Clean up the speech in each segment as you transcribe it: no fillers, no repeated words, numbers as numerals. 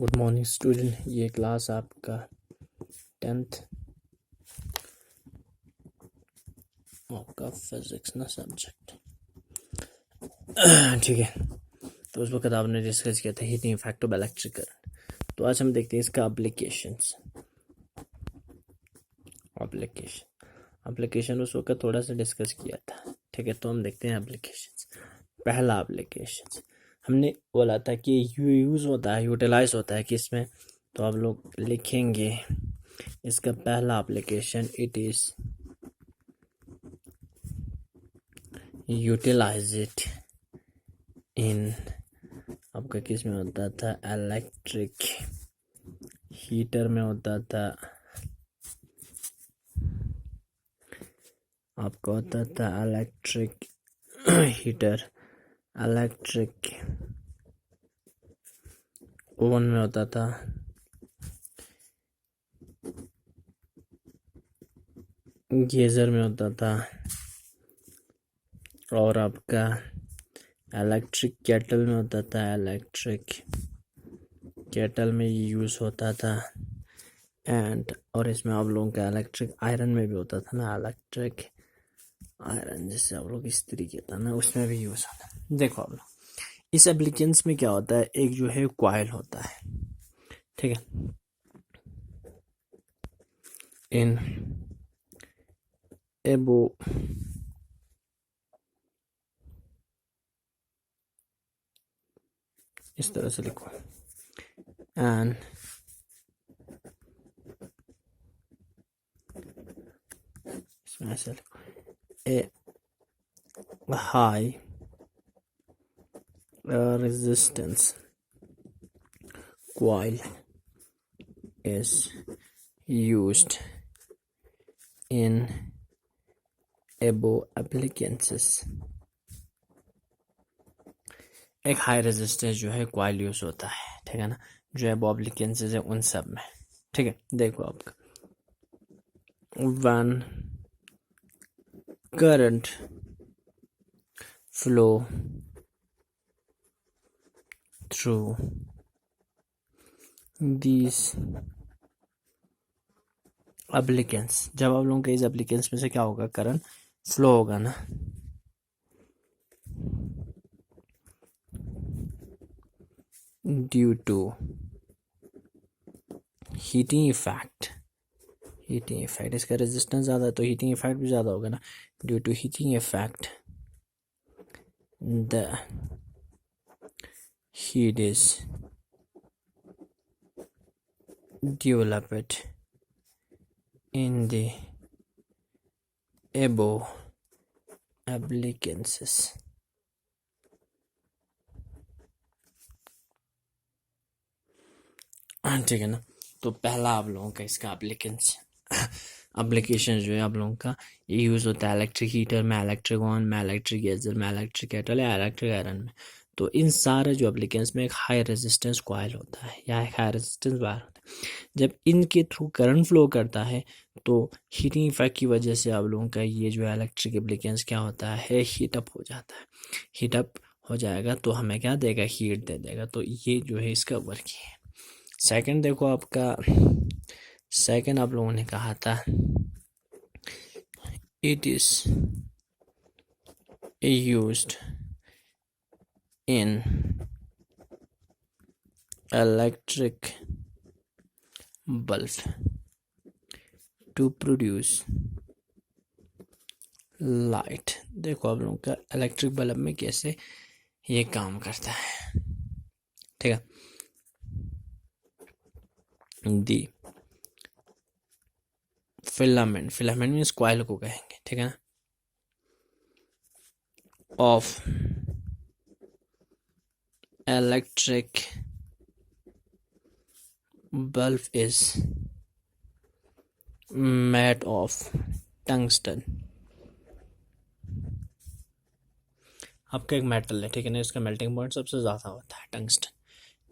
Good morning student. ये class आपका 10th आपका फिजिक्स ना सब्जेक्ट ठीक है। तो उस वक्त आपने डिस्कस किया था heating effect of electric current. तो आज हम देखते हैं इसका एप्लीकेशन उस वक्त थोड़ा सा डिस्कस किया था। ठीक है, तो हम देखते हैं एप्लीकेशन। पहला एप्लीकेशन हमने बोला था कि यूज़ होता है, यूटिलाइज होता है किसमें, तो आप लोग लिखेंगे इसका पहला application it is utilize it in, आपका किस में होता था, इलेक्ट्रिक हीटर में होता था, आपका होता था इलेक्ट्रिक हीटर, इलेक्ट्रिक ओवन में होता था, गीजर में होता था, और आपका इलेक्ट्रिक केटल में होता था, इलेक्ट्रिक केटल में यूज़ होता था। एंड और इसमें आप लोगों का इलेक्ट्रिक आयरन में भी होता था ना, इलेक्ट्रिक आयरन जिससे आप लोग इस्त्री कहता ना, उसमें भी यूज़ होता है। देखो आप लोग इस एप्लीकेंस में क्या होता है, एक जो है कॉइल होता है, ठीक है, इन एबो इस तरह से लिखो, एंड इसमें ऐसे लिखो, a high resistance coil is used in above appliances। एक हाई रेजिस्टेंस जो है कॉइल यूज होता है, ठीक है ना, जो है एप्लीकेंसेस है उन सब में। ठीक है, देखो आपका one current flow through these appliances, जब आप लोगों के इस एप्लीकेंस में से क्या होगा, करंट फ्लो होगा ना, ड्यू टू हीटिंग इफेक्ट इसका रेजिस्टेंस ज़्यादा है तो हीटिंग इफेक्ट भी ज़्यादा होगा ना, due to heating effect the heat is developed in the above appliances। ठीक है ना, तो पहला आप लोगों का इसका एप्लीकेशन जो है आप लोगों का ये यूज़ होता है इलेक्ट्रिक हीटर में, इलेक्ट्रिक ओवन में, इलेक्ट्रिक गीजर में, इलेक्ट्रिक केटल या इलेक्ट्रिक आयरन में। तो इन सारे जो एप्लीकेंस में एक हाई रेजिस्टेंस कॉइल होता है या एक हाई रेजिस्टेंस वायर होता है। जब इनके थ्रू करंट फ्लो करता है तो हीटिंग इफेक्ट की वजह से आप लोगों का ये जो है इलेक्ट्रिक एप्लीकेंस क्या होता है, हीट अप हो जाता है। हीट अप हो जाएगा तो हमें क्या देगा, हीट दे देगा। तो ये जो है इसका वर्किंग है। सेकंड देखो आपका, सेकंड आप लोगों ने कहा था it is used in electric bulb to produce light. देखो आप लोगों का इलेक्ट्रिक बल्ब में कैसे ये काम करता है, ठीक है। दी फिलामेंट मीन्स कॉइल को कहेंगे, ठीक है ना, of electric bulb is made of tungsten. आपका एक मेटल है, ठीक है ना, इसका मेल्टिंग पॉइंट सबसे ज़्यादा होता है टंगस्टन,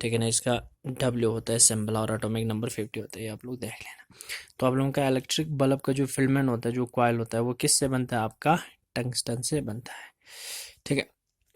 ठीक है ना, इसका W होता है सिंबल और एटॉमिक नंबर 50 होता है, ये आप लोग देख लेना। तो आप लोगों का इलेक्ट्रिक बल्ब का जो फिलामेंट होता है, जो कॉइल होता है, वो किससे बनता है, आपका टंगस्टन से बनता है, ठीक है।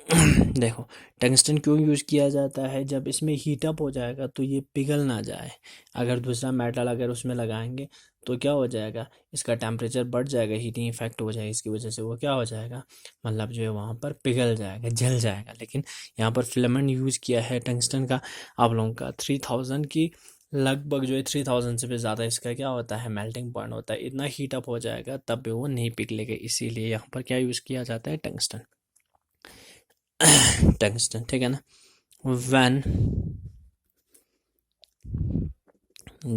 देखो टंगस्टन क्यों यूज़ किया जाता है, जब इसमें हीट अप हो जाएगा तो ये पिघल ना जाए। अगर दूसरा मेटल अगर उसमें लगाएंगे तो क्या हो जाएगा, इसका टेम्परेचर बढ़ जाएगा, हीटिंग इफेक्ट हो जाएगा, इसकी वजह से वो क्या हो जाएगा, मतलब जो है वहाँ पर पिघल जाएगा, जल जाएगा। लेकिन यहाँ पर फिलामेंट यूज़ किया है टंगस्टन का, आप लोगों का 3000 की लगभग जो है 3000 से भी ज़्यादा इसका क्या होता है, मेल्टिंग पॉइंट होता है, इतना हीट अप हो जाएगा तब भी वो नहीं पिघलेगा। इसीलिए यहाँ पर क्या यूज़ किया जाता है, टंगस्टन। टंगस्टन, ठीक है ना। when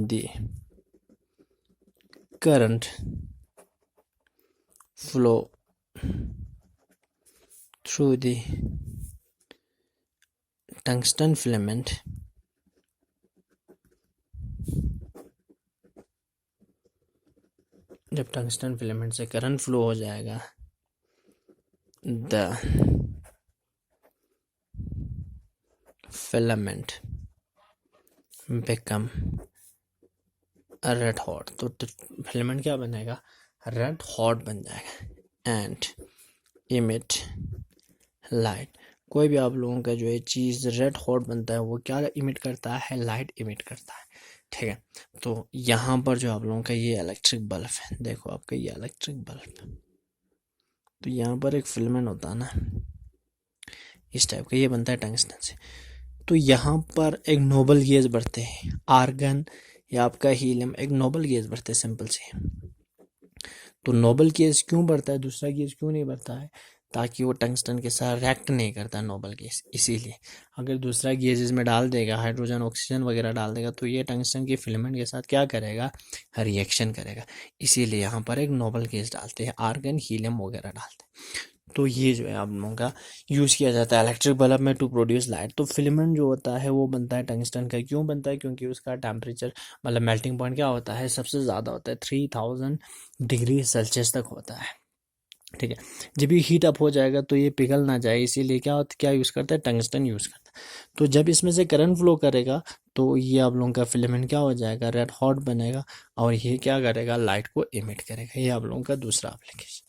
the current flow through the tungsten filament जब टंगस्टन फिलामेंट से करंट फ्लो हो जाएगा, the filament become red hot, तो फिलामेंट क्या बनेगा, रेड हॉट बन जाएगा। एंड इमिट लाइट, कोई भी आप लोगों का जो है चीज़ रेड हॉट बनता है वो क्या इमिट करता है, लाइट इमिट करता है, ठीक है। तो यहाँ पर जो आप लोगों का ये इलेक्ट्रिक बल्ब है, देखो आपका ये इलेक्ट्रिक बल्ब, तो यहाँ पर एक फिलामेंट होता है ना इस टाइप का, ये बनता है टंगस्टन से। तो यहाँ पर एक नोबल गैस बढ़ते हैं, आर्गन या आपका हीलियम, एक नोबल गैस बढ़ते हैं सिंपल से। तो नोबल गैस क्यों बढ़ता है, दूसरा गैस क्यों नहीं बढ़ता है, ताकि वो टंगस्टन के साथ रिएक्ट नहीं करता नोबल गैस। इसीलिए अगर दूसरा गैस इसमें डाल देगा, हाइड्रोजन ऑक्सीजन वगैरह डाल देगा, तो ये टंगस्टन के फिलामेंट के साथ क्या करेगा, रिएक्शन करेगा। इसीलिए यहाँ पर एक नोबल गैस डालते हैं, आर्गन हीलियम वगैरह डालते हैं। तो ये जो है आप लोगों का यूज़ किया जाता है इलेक्ट्रिक बल्ब में टू प्रोड्यूस लाइट। तो फिलामेंट जो होता है वो बनता है टंगस्टन का, क्यों बनता है, क्योंकि उसका टेम्परेचर मतलब मेल्टिंग पॉइंट क्या होता है, सबसे ज़्यादा होता है, 3000 डिग्री सेल्सियस तक होता है, ठीक है। जब ये हीट अप हो जाएगा तो ये पिघल ना जाए, इसीलिए क्या यूज़ करता है, टंगस्टन यूज़ करता है। तो जब इसमें से करंट फ्लो करेगा तो ये आप लोगों का फिलामेंट क्या हो जाएगा, रेड हॉट बनेगा, और ये क्या करेगा, लाइट को इमिट करेगा। ये आप लोगों का दूसरा एप्लीकेशन।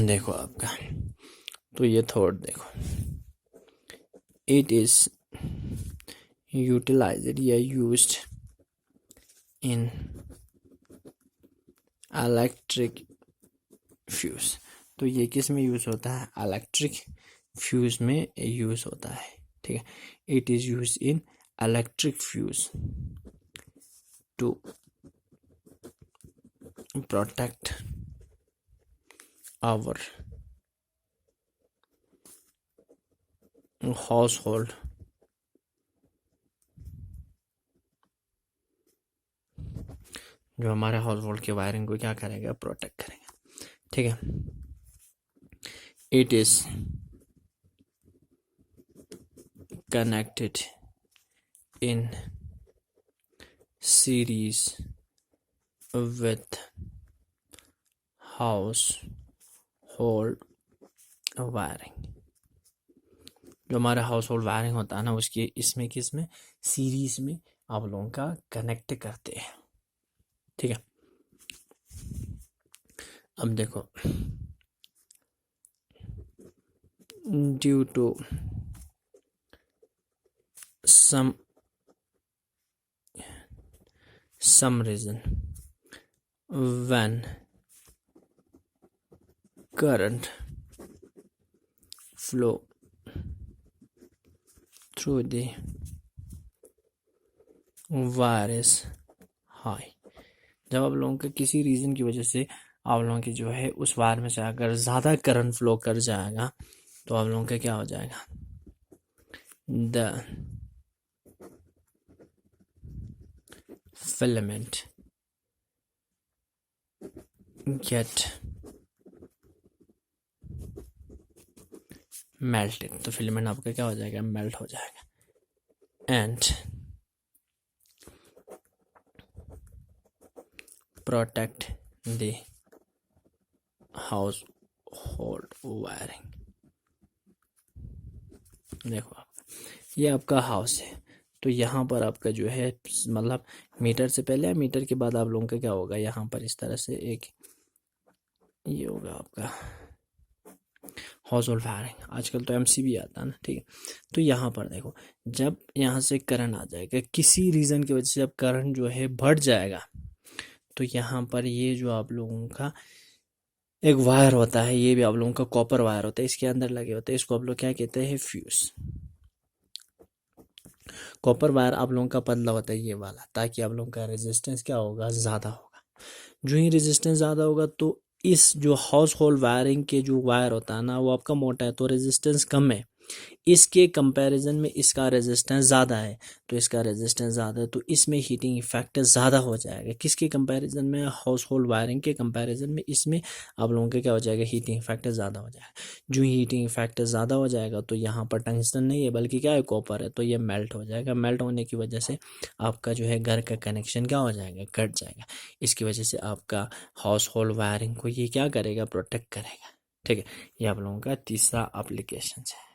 देखो आपका, तो ये थर्ड देखो, इट इज यूटिलाइज्ड या यूज्ड इन इलेक्ट्रिक फ्यूज। तो ये किस में यूज होता है, इलेक्ट्रिक फ्यूज में यूज होता है, ठीक है। It is use in electric fuse to protect our household जो हमारे हाउस होल्ड की वायरिंग को क्या करेगा, प्रोटेक्ट करेगा, ठीक है। It is connected in series with house hold wiring. जो हमारा हाउस होल्ड वायरिंग होता है ना, उसकी इसमें किसमें, सीरीज में आप लोगों का कनेक्ट करते हैं, ठीक है। अब देखो, due to some reason, when current flow through the wire is high, जब आप लोगों के किसी रीज़न की वजह से आप लोगों की जो है उस वायर में से अगर ज़्यादा करंट फ्लो कर जाएगा तो आप लोगों का क्या हो जाएगा, द filament get melted। तो फिलामेंट आपका क्या हो जाएगा, मेल्ट हो जाएगा। And protect the house hold wiring. देखो आपका, ये आपका हाउस है, तो यहाँ पर आपका जो है मतलब मीटर से पहले या मीटर के बाद आप लोगों का क्या होगा, यहाँ पर इस तरह से एक ये होगा आपका हाउस होल्ड वायरिंग, आजकल तो एमसीबी आता है ना, ठीक है। तो यहाँ पर देखो, जब यहाँ से करंट आ जाएगा किसी रीज़न की वजह से, जब करंट जो है बढ़ जाएगा, तो यहाँ पर ये जो आप लोगों का एक वायर होता है, ये भी आप लोगों का कॉपर वायर होता है, इसके अंदर लगे होते हैं, इसको आप लोग क्या कहते हैं, फ्यूज। कॉपर वायर आप लोगों का पतला होता है ये वाला, ताकि आप लोगों का रेजिस्टेंस क्या होगा, ज़्यादा होगा। जो ही रेजिस्टेंस ज़्यादा होगा तो इस जो हाउस होल्ड वायरिंग के जो वायर होता है ना, वो आपका मोटा है तो रेजिस्टेंस कम है, इसके कंपैरिजन में इसका रेजिस्टेंस ज़्यादा है, तो इसका रेजिस्टेंस ज़्यादा है तो इसमें हीटिंग इफेक्ट ज़्यादा हो जाएगा। किसके कंपैरिजन में, हाउस होल्ड वायरिंग के कंपैरिजन में इसमें आप लोगों का क्या हो जाएगा, हीटिंग इफेक्ट ज़्यादा हो जाएगा। जो हीटिंग इफेक्ट ज़्यादा हो जाएगा तो यहाँ पर टंगस्टन नहीं है बल्कि क्या है, कॉपर है, तो ये मेल्ट हो जाएगा। मेल्ट होने की वजह से आपका जो है घर का कनेक्शन क्या हो जाएगा, कट जाएगा। इसकी वजह से आपका हाउस होल्ड वायरिंग को ये क्या करेगा, प्रोटेक्ट करेगा, ठीक है। ये आप लोगों का तीसरा एप्लीकेशन है।